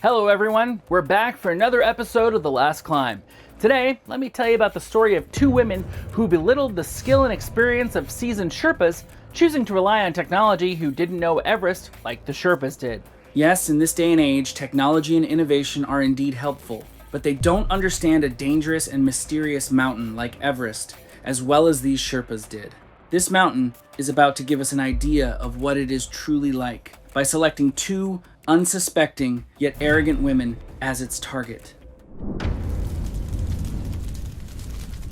Hello everyone, we're back for another episode of The Last Climb. Today, let me tell you about the story of two women who belittled the skill and experience of seasoned Sherpas, choosing to rely on technology who didn't know Everest like the Sherpas did. Yes, in this day and age, technology and innovation are indeed helpful, but they don't understand a dangerous and mysterious mountain like Everest, as well as these Sherpas did. This mountain is about to give us an idea of what it is truly like by selecting two unsuspecting yet arrogant women as its target.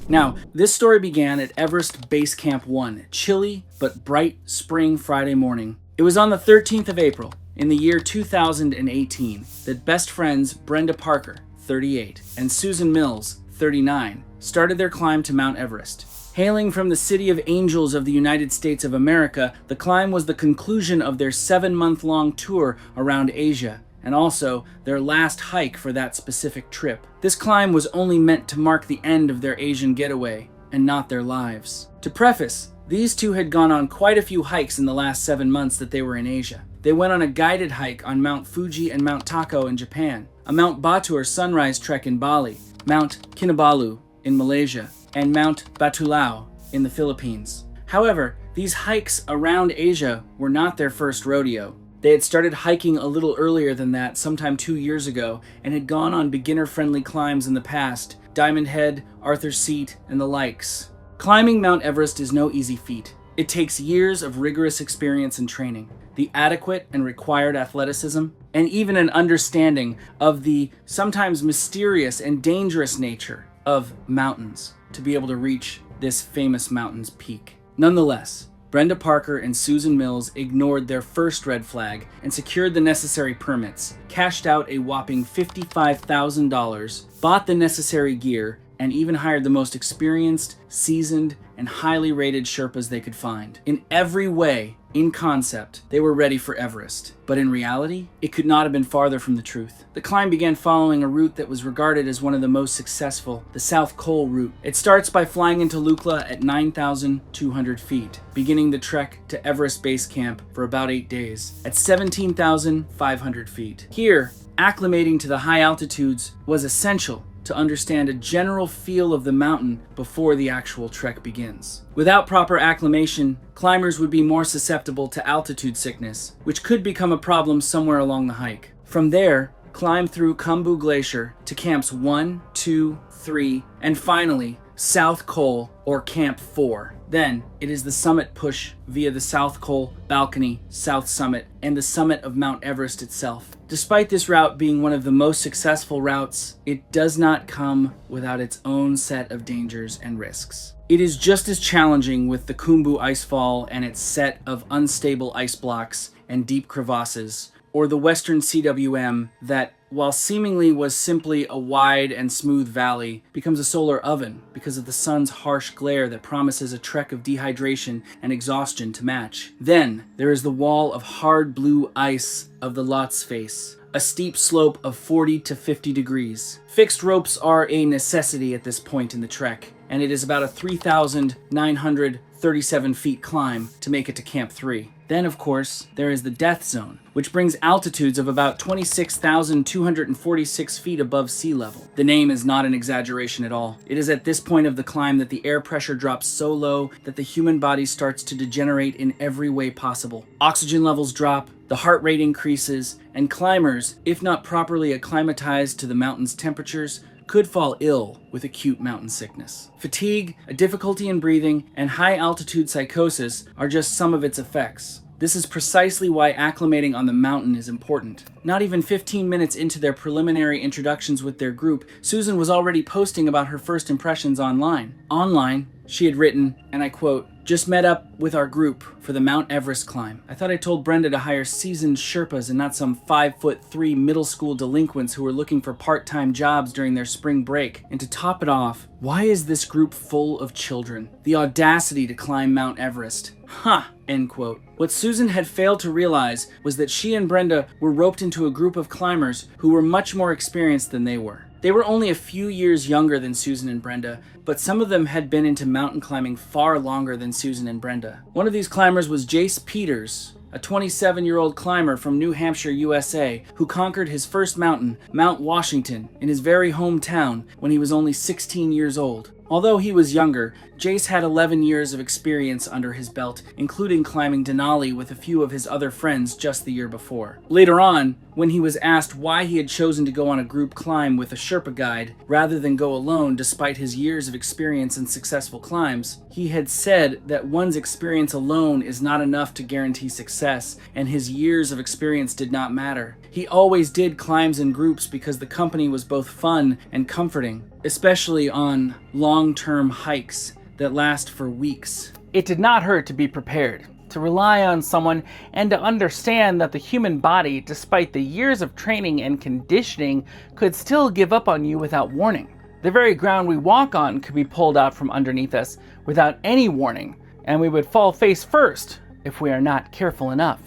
Now, this story began at Everest Base Camp 1, chilly but bright spring Friday morning. It was on the 13th of April, in the year 2018, that best friends Brenda Parker, 38, and Susan Mills, 39, started their climb to Mount Everest. Hailing from the City of Angels of the United States of America, the climb was the conclusion of their 7-month-long tour around Asia, and also their last hike for that specific trip. This climb was only meant to mark the end of their Asian getaway, and not their lives. To preface, these two had gone on quite a few hikes in the last 7 months that they were in Asia. They went on a guided hike on Mount Fuji and Mount Tako in Japan, a Mount Batur sunrise trek in Bali, Mount Kinabalu in Malaysia, and Mount Batulao in the Philippines. However, these hikes around Asia were not their first rodeo. They had started hiking a little earlier than that, sometime 2 years ago, and had gone on beginner-friendly climbs in the past, Diamond Head, Arthur's Seat, and the likes. Climbing Mount Everest is no easy feat. It takes years of rigorous experience and training, the adequate and required athleticism, and even an understanding of the sometimes mysterious and dangerous nature of mountains to be able to reach this famous mountain's peak. Nonetheless, Brenda Parker and Susan Mills ignored their first red flag and secured the necessary permits, cashed out a whopping $55,000, bought the necessary gear, and even hired the most experienced, seasoned, and highly rated Sherpas they could find. In every way, in concept, they were ready for Everest. But in reality, it could not have been farther from the truth. The climb began following a route that was regarded as one of the most successful, the South Col route. It starts by flying into Lukla at 9,200 feet, beginning the trek to Everest Base Camp for about 8 days at 17,500 feet. Here, acclimating to the high altitudes was essential to understand a general feel of the mountain before the actual trek begins. Without proper acclimation, climbers would be more susceptible to altitude sickness, which could become a problem somewhere along the hike. From there, climb through Khumbu Glacier to camps 1, 2, 3, and finally, South Col or Camp 4. Then, it is the summit push via the South Col, Balcony, South Summit, and the summit of Mount Everest itself. Despite this route being one of the most successful routes, it does not come without its own set of dangers and risks. It is just as challenging with the Khumbu Icefall and its set of unstable ice blocks and deep crevasses, or the Western CWM that, while seemingly was simply a wide and smooth valley, becomes a solar oven because of the sun's harsh glare that promises a trek of dehydration and exhaustion to match. Then, there is the wall of hard blue ice of the Lot's Face, a steep slope of 40 to 50 degrees. Fixed ropes are a necessity at this point in the trek, and it is about a 3,937 feet climb to make it to Camp 3. Then, of course, there is the death zone, which brings altitudes of about 26,246 feet above sea level. The name is not an exaggeration at all. It is at this point of the climb that the air pressure drops so low that the human body starts to degenerate in every way possible. Oxygen levels drop, the heart rate increases, and climbers, if not properly acclimatized to the mountain's temperatures, could fall ill with acute mountain sickness. Fatigue, a difficulty in breathing, and high-altitude psychosis are just some of its effects. This is precisely why acclimating on the mountain is important. Not even 15 minutes into their preliminary introductions with their group, Susan was already posting about her first impressions online. Online, she had written, and I quote, "Just met up with our group for the Mount Everest climb. I thought I told Brenda to hire seasoned Sherpas and not some 5'3" middle school delinquents who were looking for part-time jobs during their spring break. And to top it off, why is this group full of children? The audacity to climb Mount Everest. Huh." End quote. What Susan had failed to realize was that she and Brenda were roped into a group of climbers who were much more experienced than they were. They were only a few years younger than Susan and Brenda, but some of them had been into mountain climbing far longer than Susan and Brenda. One of these climbers was Jace Peters, a 27-year-old climber from New Hampshire, USA, who conquered his first mountain, Mount Washington, in his very hometown when he was only 16 years old. Although he was younger, Jace had 11 years of experience under his belt, including climbing Denali with a few of his other friends just the year before. Later on, when he was asked why he had chosen to go on a group climb with a Sherpa guide rather than go alone despite his years of experience in successful climbs, he had said that one's experience alone is not enough to guarantee success, and his years of experience did not matter. He always did climbs in groups because the company was both fun and comforting, especially on long-term hikes that last for weeks. It did not hurt to be prepared, to rely on someone, and to understand that the human body, despite the years of training and conditioning, could still give up on you without warning. The very ground we walk on could be pulled out from underneath us without any warning, and we would fall face first if we are not careful enough.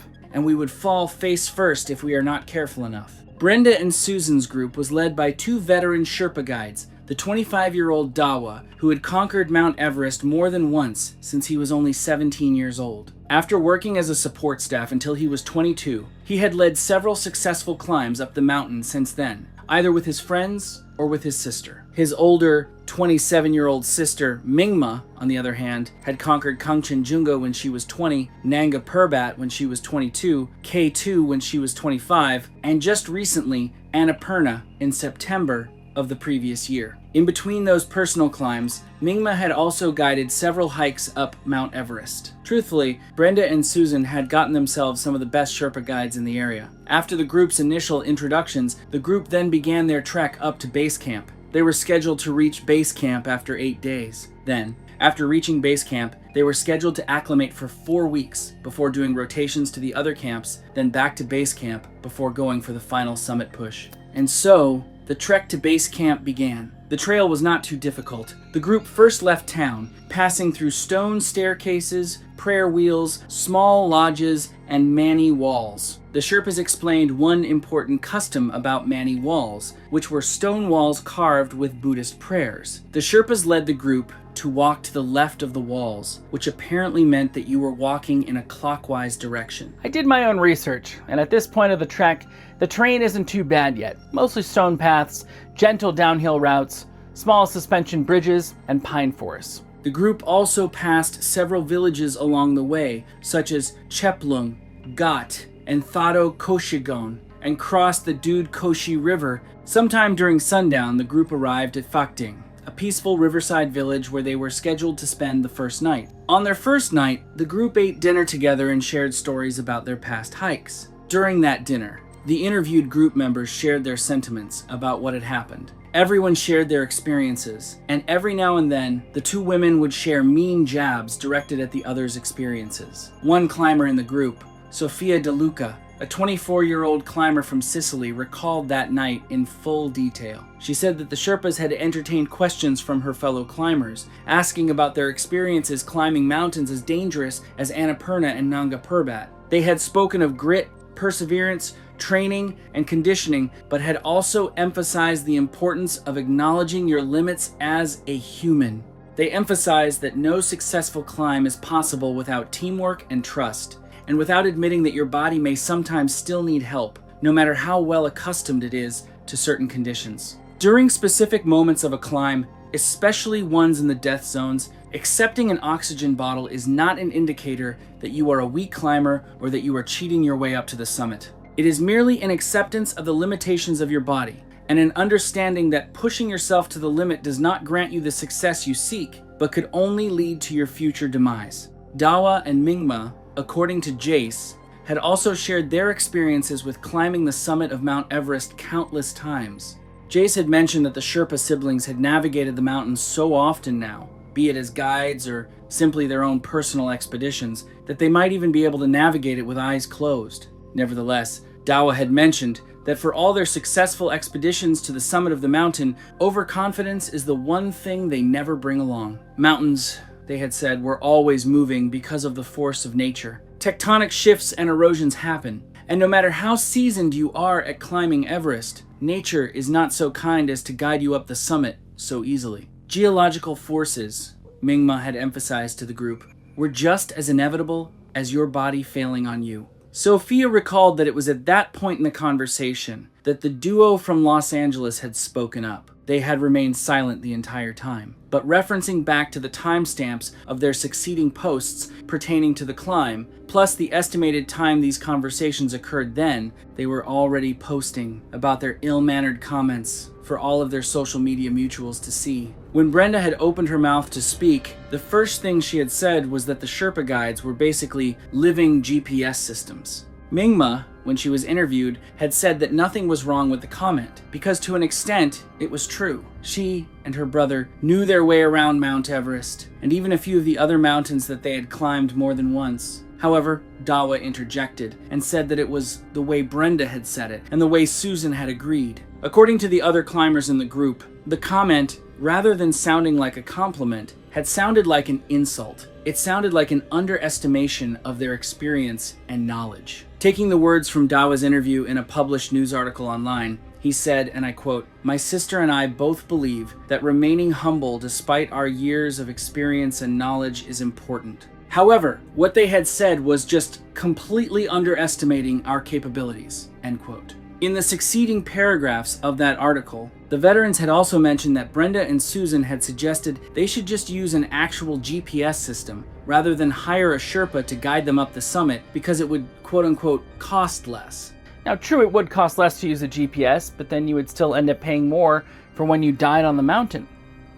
Brenda and Susan's group was led by two veteran Sherpa guides, the 25-year-old Dawa, who had conquered Mount Everest more than once since he was only 17 years old. After working as a support staff until he was 22, he had led several successful climbs up the mountain since then, either with his friends or with his sister. His older, 27-year-old sister, Mingma, on the other hand, had conquered Kangchenjunga when she was 20, Nanga Parbat when she was 22, K2 when she was 25, and just recently, Annapurna in September of the previous year. In between those personal climbs, Mingma had also guided several hikes up Mount Everest. Truthfully, Brenda and Susan had gotten themselves some of the best Sherpa guides in the area. After the group's initial introductions, the group then began their trek up to base camp. They were scheduled to reach base camp after 8 days. Then, after reaching base camp, they were scheduled to acclimate for 4 weeks before doing rotations to the other camps, then back to base camp before going for the final summit push. And so, the trek to base camp began. The trail was not too difficult. The group first left town, passing through stone staircases, prayer wheels, small lodges, and Mani walls. The Sherpas explained one important custom about Mani walls, which were stone walls carved with Buddhist prayers. The Sherpas led the group to walk to the left of the walls, which apparently meant that you were walking in a clockwise direction. I did my own research, and at this point of the trek, the terrain isn't too bad yet. Mostly stone paths, gentle downhill routes, small suspension bridges, and pine forests. The group also passed several villages along the way, such as Cheplung, Gat, and Thado Koshigon, and crossed the Dud Koshi River. Sometime during sundown, the group arrived at Fakting, a peaceful riverside village where they were scheduled to spend the first night. On their first night, the group ate dinner together and shared stories about their past hikes. During that dinner, the interviewed group members shared their sentiments about what had happened. Everyone shared their experiences, and every now and then, the two women would share mean jabs directed at the other's experiences. One climber in the group, Sofia De Luca, a 24-year-old climber from Sicily, recalled that night in full detail. She said that the Sherpas had entertained questions from her fellow climbers, asking about their experiences climbing mountains as dangerous as Annapurna and Nanga Parbat. They had spoken of grit, perseverance, training, and conditioning, but had also emphasized the importance of acknowledging your limits as a human. They emphasized that no successful climb is possible without teamwork and trust, and without admitting that your body may sometimes still need help, no matter how well accustomed it is to certain conditions. During specific moments of a climb, especially ones in the death zones, accepting an oxygen bottle is not an indicator that you are a weak climber or that you are cheating your way up to the summit. It is merely an acceptance of the limitations of your body, and an understanding that pushing yourself to the limit does not grant you the success you seek, but could only lead to your future demise. Dawa and Mingma, according to Jace, had also shared their experiences with climbing the summit of Mount Everest countless times. Jace had mentioned that the Sherpa siblings had navigated the mountains so often now, be it as guides or simply their own personal expeditions, that they might even be able to navigate it with eyes closed. Nevertheless, Dawa had mentioned that for all their successful expeditions to the summit of the mountain, overconfidence is the one thing they never bring along. Mountains, they had said, were always moving because of the force of nature. Tectonic shifts and erosions happen, and no matter how seasoned you are at climbing Everest, nature is not so kind as to guide you up the summit so easily. Geological forces, Mingma had emphasized to the group, were just as inevitable as your body failing on you. Sophia recalled that it was at that point in the conversation that the duo from Los Angeles had spoken up. They had remained silent the entire time, but referencing back to the timestamps of their succeeding posts pertaining to the climb, plus the estimated time these conversations occurred then, they were already posting about their ill-mannered comments for all of their social media mutuals to see. When Brenda had opened her mouth to speak, the first thing she had said was that the Sherpa guides were basically living GPS systems. Mingma, when she was interviewed, had said that nothing was wrong with the comment, because to an extent, it was true. She and her brother knew their way around Mount Everest, and even a few of the other mountains that they had climbed more than once. However, Dawa interjected and said that it was the way Brenda had said it, and the way Susan had agreed. According to the other climbers in the group, the comment, rather than sounding like a compliment, had sounded like an insult. It sounded like an underestimation of their experience and knowledge. Taking the words from Dawa's interview in a published news article online, he said, and I quote, "My sister and I both believe that remaining humble despite our years of experience and knowledge is important. However, what they had said was just completely underestimating our capabilities," end quote. In the succeeding paragraphs of that article, the veterans had also mentioned that Brenda and Susan had suggested they should just use an actual GPS system rather than hire a Sherpa to guide them up the summit because it would quote-unquote cost less. Now, true, it would cost less to use a GPS, but then you would still end up paying more for when you died on the mountain.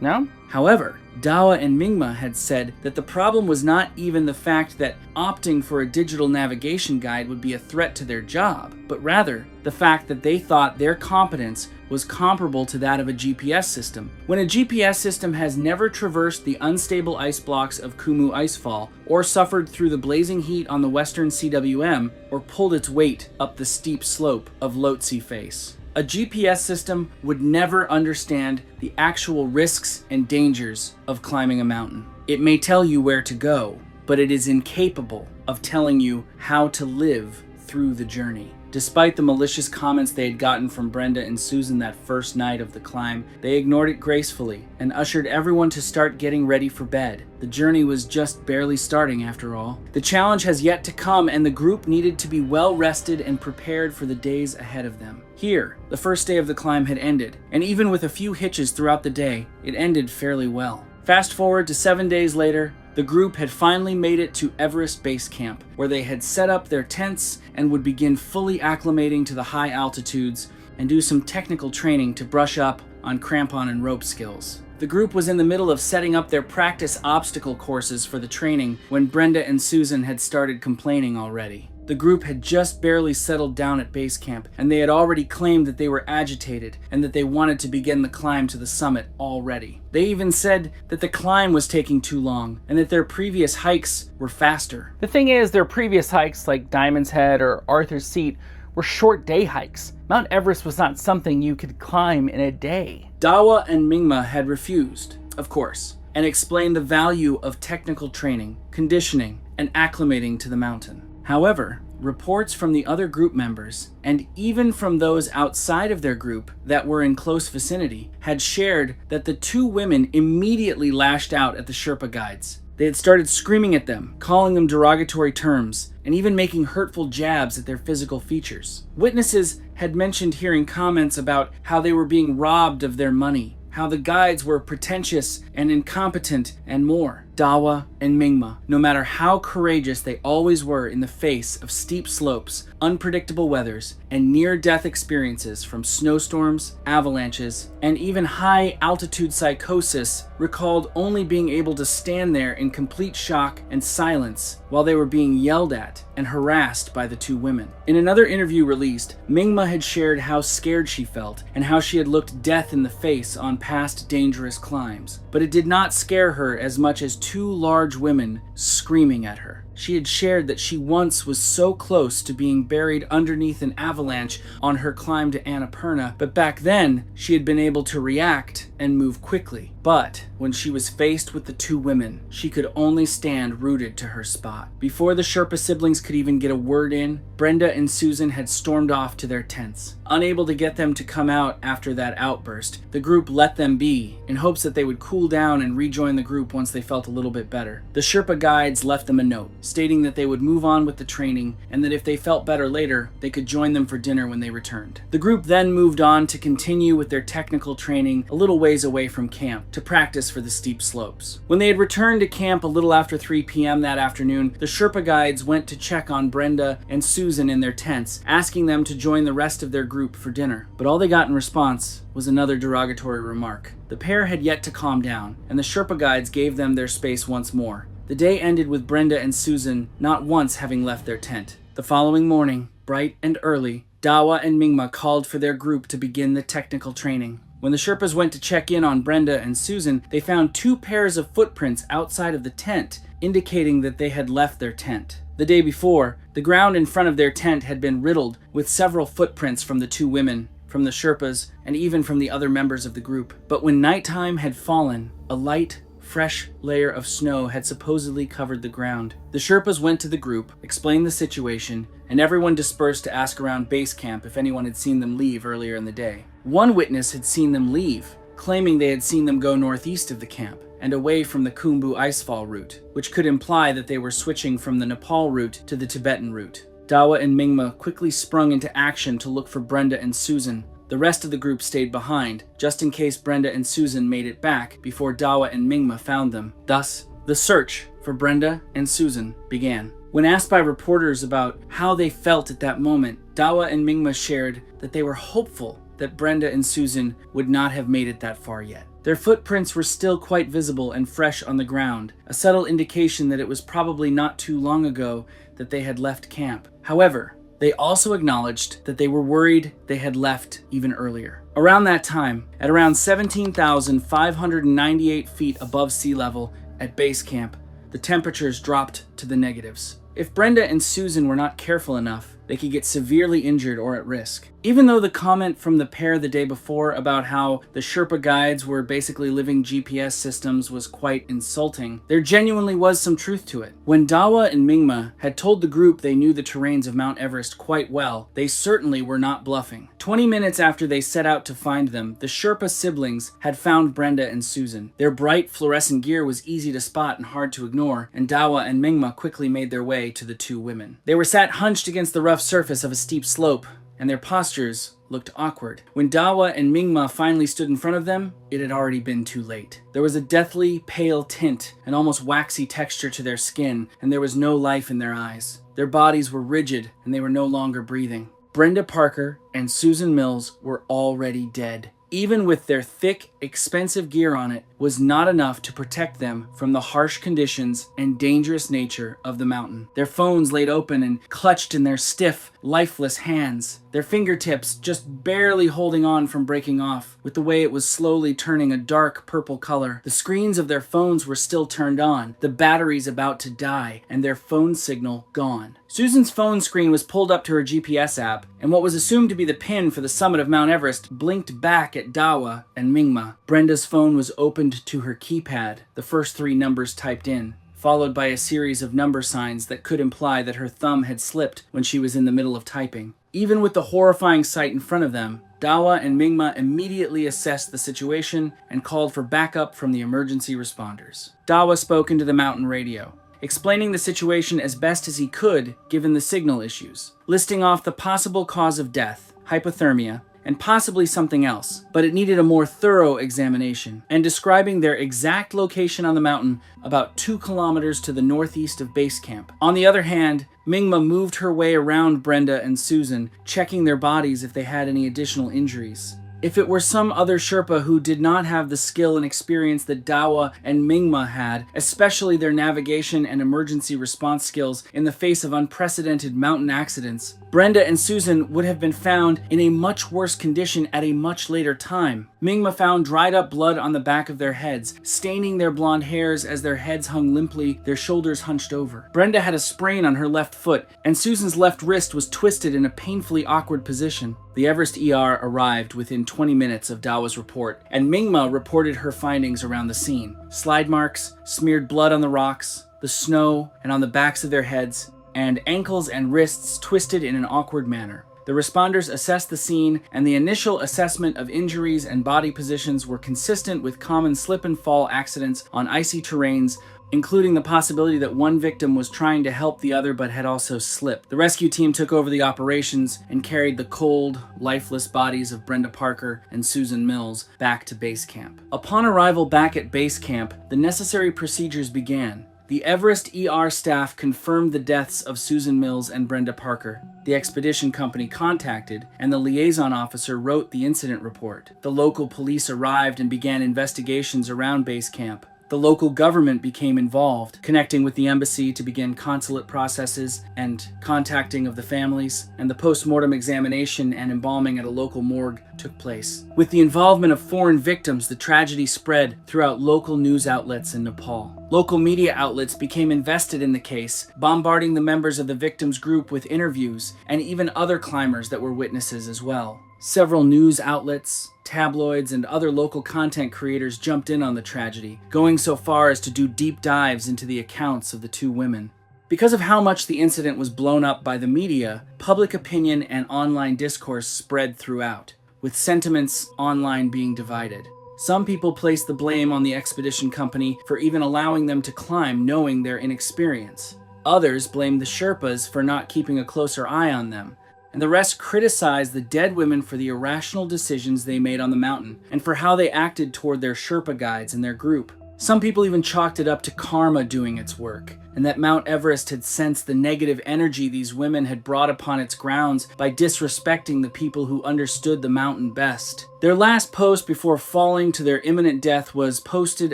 No? However, Dawa and Mingma had said that the problem was not even the fact that opting for a digital navigation guide would be a threat to their job, but rather the fact that they thought their competence was comparable to that of a GPS system. When a GPS system has never traversed the unstable ice blocks of Kumu Icefall, or suffered through the blazing heat on the western CWM, or pulled its weight up the steep slope of Lhotse Face, a GPS system would never understand the actual risks and dangers of climbing a mountain. It may tell you where to go, but it is incapable of telling you how to live through the journey. Despite the malicious comments they had gotten from Brenda and Susan that first night of the climb, they ignored it gracefully and ushered everyone to start getting ready for bed. The journey was just barely starting after all. The challenge has yet to come, and the group needed to be well rested and prepared for the days ahead of them. Here, the first day of the climb had ended, and even with a few hitches throughout the day, it ended fairly well. Fast forward to 7 days later, the group had finally made it to Everest Base Camp, where they had set up their tents and would begin fully acclimating to the high altitudes and do some technical training to brush up on crampon and rope skills. The group was in the middle of setting up their practice obstacle courses for the training when Brenda and Susan had started complaining already. The group had just barely settled down at base camp, and they had already claimed that they were agitated and that they wanted to begin the climb to the summit already. They even said that the climb was taking too long and that their previous hikes were faster. The thing is, their previous hikes like Diamond's Head or Arthur's Seat were short day hikes. Mount Everest was not something you could climb in a day. Dawa and Mingma had refused, of course, and explained the value of technical training, conditioning, and acclimating to the mountain. However, reports from the other group members, and even from those outside of their group that were in close vicinity, had shared that the two women immediately lashed out at the Sherpa guides. They had started screaming at them, calling them derogatory terms, and even making hurtful jabs at their physical features. Witnesses had mentioned hearing comments about how they were being robbed of their money, how the guides were pretentious and incompetent, and more. Dawa and Mingma, no matter how courageous they always were in the face of steep slopes, unpredictable weathers, and near-death experiences from snowstorms, avalanches, and even high-altitude psychosis, recalled only being able to stand there in complete shock and silence while they were being yelled at and harassed by the two women. In another interview released, Mingma had shared how scared she felt and how she had looked death in the face on past dangerous climbs. But it did not scare her as much as two large women screaming at her. She had shared that she once was so close to being buried underneath an avalanche on her climb to Annapurna, but back then she had been able to react and move quickly. But when she was faced with the two women, she could only stand rooted to her spot. Before the Sherpa siblings could even get a word in, Brenda and Susan had stormed off to their tents. Unable to get them to come out after that outburst, the group let them be, in hopes that they would cool down and rejoin the group once they felt a little bit better. The Sherpa guides left them a note, stating that they would move on with the training, and that if they felt better later, they could join them for dinner when they returned. The group then moved on to continue with their technical training a little ways away from camp, to practice for the steep slopes. When they had returned to camp a little after 3 p.m. that afternoon, the Sherpa guides went to check on Brenda and Susan in their tents, asking them to join the rest of their group for dinner. But all they got in response was another derogatory remark. The pair had yet to calm down, and the Sherpa guides gave them their space once more. The day ended with Brenda and Susan not once having left their tent. The following morning, bright and early, Dawa and Mingma called for their group to begin the technical training. When the Sherpas went to check in on Brenda and Susan, they found 2 pairs of footprints outside of the tent, indicating that they had left their tent. The day before, the ground in front of their tent had been riddled with several footprints from the 2 women, from the Sherpas, and even from the other members of the group. But when nighttime had fallen, a light, fresh layer of snow had supposedly covered the ground. The Sherpas went to the group, explained the situation, and everyone dispersed to ask around base camp if anyone had seen them leave earlier in the day. One witness had seen them leave, claiming they had seen them go northeast of the camp and away from the Khumbu icefall route, which could imply that they were switching from the Nepal route to the Tibetan route. Dawa and Mingma quickly sprung into action to look for Brenda and Susan. The rest of the group stayed behind, just in case Brenda and Susan made it back before Dawa and Mingma found them. Thus, the search for Brenda and Susan began. When asked by reporters about how they felt at that moment, Dawa and Mingma shared that they were hopeful that Brenda and Susan would not have made it that far yet. Their footprints were still quite visible and fresh on the ground, a subtle indication that it was probably not too long ago that they had left camp. However, they also acknowledged that they were worried they had left even earlier. Around that time, at around 17,598 feet above sea level at base camp, the temperatures dropped to the negatives. If Brenda and Susan were not careful enough, they could get severely injured or at risk. Even though the comment from the pair the day before about how the Sherpa guides were basically living GPS systems was quite insulting, there genuinely was some truth to it. When Dawa and Mingma had told the group they knew the terrains of Mount Everest quite well, they certainly were not bluffing. 20 minutes after they set out to find them, the Sherpa siblings had found Brenda and Susan. Their bright fluorescent gear was easy to spot and hard to ignore, and Dawa and Mingma quickly made their way to the 2 women. They were sat hunched against the rough surface of a steep slope, and their postures looked awkward. When Dawa and Mingma finally stood in front of them, it had already been too late. There was a deathly pale tint, an almost waxy texture to their skin, and there was no life in their eyes. Their bodies were rigid, and they were no longer breathing. Brenda Parker and Susan Mills were already dead. Even with their thick, expensive gear on it, was not enough to protect them from the harsh conditions and dangerous nature of the mountain. Their phones laid open and clutched in their stiff, lifeless hands, their fingertips just barely holding on from breaking off, with the way it was slowly turning a dark purple color. The screens of their phones were still turned on, the batteries about to die, and their phone signal gone. Susan's phone screen was pulled up to her GPS app, and what was assumed to be the pin for the summit of Mount Everest blinked back at Dawa and Mingma. Brenda's phone was opened to her keypad, the first 3 numbers typed in, followed by a series of number signs that could imply that her thumb had slipped when she was in the middle of typing. Even with the horrifying sight in front of them, Dawa and Mingma immediately assessed the situation and called for backup from the emergency responders. Dawa spoke into the mountain radio, explaining the situation as best as he could given the signal issues, listing off the possible cause of death, hypothermia, and possibly something else, but it needed a more thorough examination, and describing their exact location on the mountain about 2 kilometers to the northeast of base camp. On the other hand, Mingma moved her way around Brenda and Susan, checking their bodies if they had any additional injuries. If it were some other Sherpa who did not have the skill and experience that Dawa and Mingma had, especially their navigation and emergency response skills in the face of unprecedented mountain accidents, Brenda and Susan would have been found in a much worse condition at a much later time. Mingma found dried up blood on the back of their heads, staining their blonde hairs as their heads hung limply, their shoulders hunched over. Brenda had a sprain on her left foot, and Susan's left wrist was twisted in a painfully awkward position. The Everest ER arrived within 20 minutes of Dawa's report, and Mingma reported her findings around the scene. Slide marks, smeared blood on the rocks, the snow, and on the backs of their heads, and ankles and wrists twisted in an awkward manner. The responders assessed the scene, and the initial assessment of injuries and body positions were consistent with common slip and fall accidents on icy terrains, including the possibility that one victim was trying to help the other but had also slipped. The rescue team took over the operations and carried the cold, lifeless bodies of Brenda Parker and Susan Mills back to base camp. Upon arrival back at base camp, the necessary procedures began. The Everest ER staff confirmed the deaths of Susan Mills and Brenda Parker. The expedition company contacted, and the liaison officer wrote the incident report. The local police arrived and began investigations around base camp. The local government became involved, connecting with the embassy to begin consulate processes and contacting of the families, and the post-mortem examination and embalming at a local morgue took place. With the involvement of foreign victims, the tragedy spread throughout local news outlets in Nepal. Local media outlets became invested in the case, bombarding the members of the victims group with interviews, and even other climbers that were witnesses as well. Several news outlets, tabloids, and other local content creators jumped in on the tragedy, going so far as to do deep dives into the accounts of the two women. Because of how much the incident was blown up by the media, public opinion and online discourse spread throughout, with sentiments online being divided. Some people placed the blame on the expedition company for even allowing them to climb knowing their inexperience. Others blamed the Sherpas for not keeping a closer eye on them, and the rest criticized the dead women for the irrational decisions they made on the mountain and for how they acted toward their Sherpa guides and their group. Some people even chalked it up to karma doing its work, and that Mount Everest had sensed the negative energy these women had brought upon its grounds by disrespecting the people who understood the mountain best. Their last post before falling to their imminent death was posted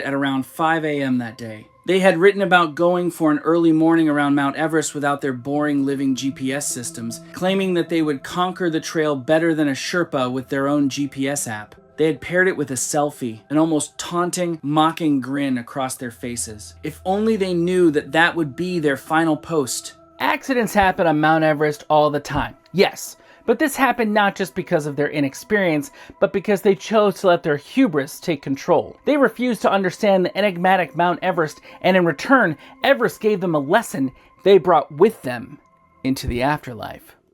at around 5 a.m. that day. They had written about going for an early morning around Mount Everest without their boring living GPS systems, claiming that they would conquer the trail better than a Sherpa with their own GPS app. They had paired it with a selfie, an almost taunting, mocking grin across their faces. If only they knew that that would be their final post. Accidents happen on Mount Everest all the time, yes. But this happened not just because of their inexperience, but because they chose to let their hubris take control. They refused to understand the enigmatic Mount Everest, and in return, Everest gave them a lesson they brought with them into the afterlife.